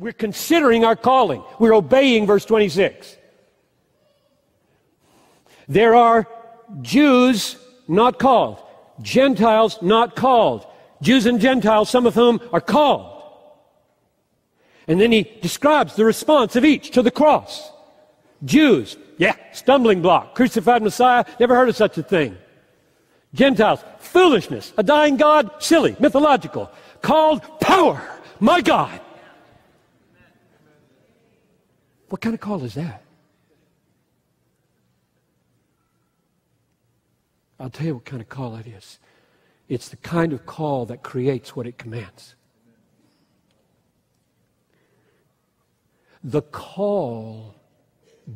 We're considering our calling. We're obeying verse 26. There are Jews not called, Gentiles not called. Jews and Gentiles, some of whom are called. And then he describes the response of each to the cross. Jews, yeah, stumbling block, crucified Messiah, never heard of such a thing. Gentiles, foolishness, a dying God, silly, mythological. Called, power, my God. What kind of call is that? I'll tell you what kind of call it is. It's the kind of call that creates what it commands. The call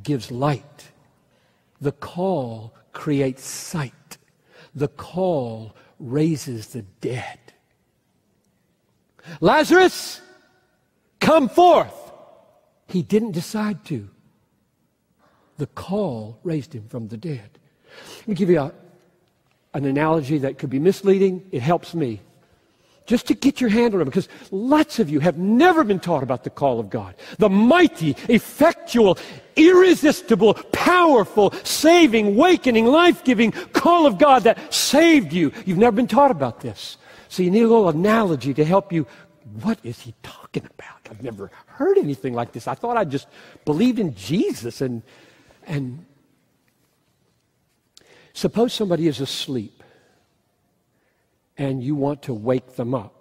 gives light. The call creates sight. The call raises the dead. Lazarus, come forth. He didn't decide to. The call raised him from the dead. Let me give you an analogy that could be misleading. It helps me. Just to get your handle on it, because lots of you have never been taught about the call of God. The mighty, effectual, irresistible, powerful, saving, awakening, life-giving call of God that saved you. You've never been taught about this. So you need a little analogy to help you. What is he talking about? I've never heard anything like this. I thought I just believed in Jesus. And suppose somebody is asleep and you want to wake them up.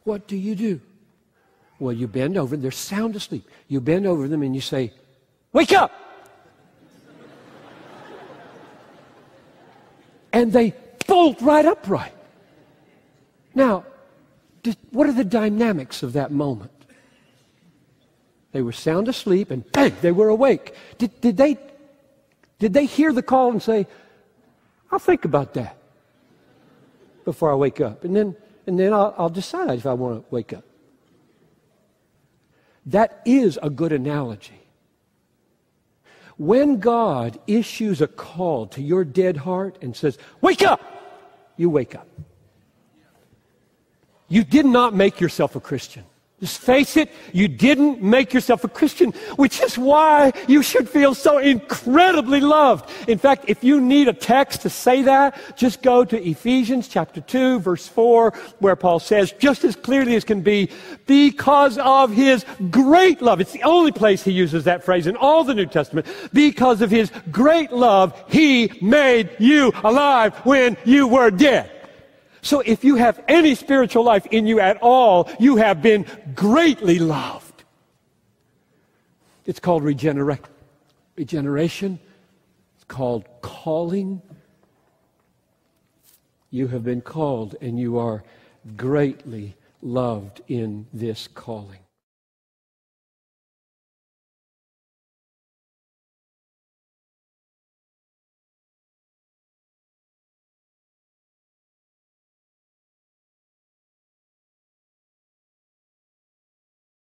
What do? Well, you bend over, they're sound asleep. You bend over them and you say, wake up! And they bolt right upright. Now, what are the dynamics of that moment? They were sound asleep and bang, they were awake. Did they hear the call and say, I'll think about that before I wake up, and then I'll decide if I want to wake up. That is a good analogy. When God issues a call to your dead heart and says, wake up, you wake up. You did not make yourself a Christian. Just face it, you didn't make yourself a Christian, which is why you should feel so incredibly loved. In fact, if you need a text to say that, just go to Ephesians chapter 2, verse 4, where Paul says, just as clearly as can be, because of his great love. It's the only place he uses that phrase in all the New Testament. Because of his great love, he made you alive when you were dead. So if you have any spiritual life in you at all, you have been greatly loved. It's called regeneration. It's called calling. You have been called and you are greatly loved in this calling.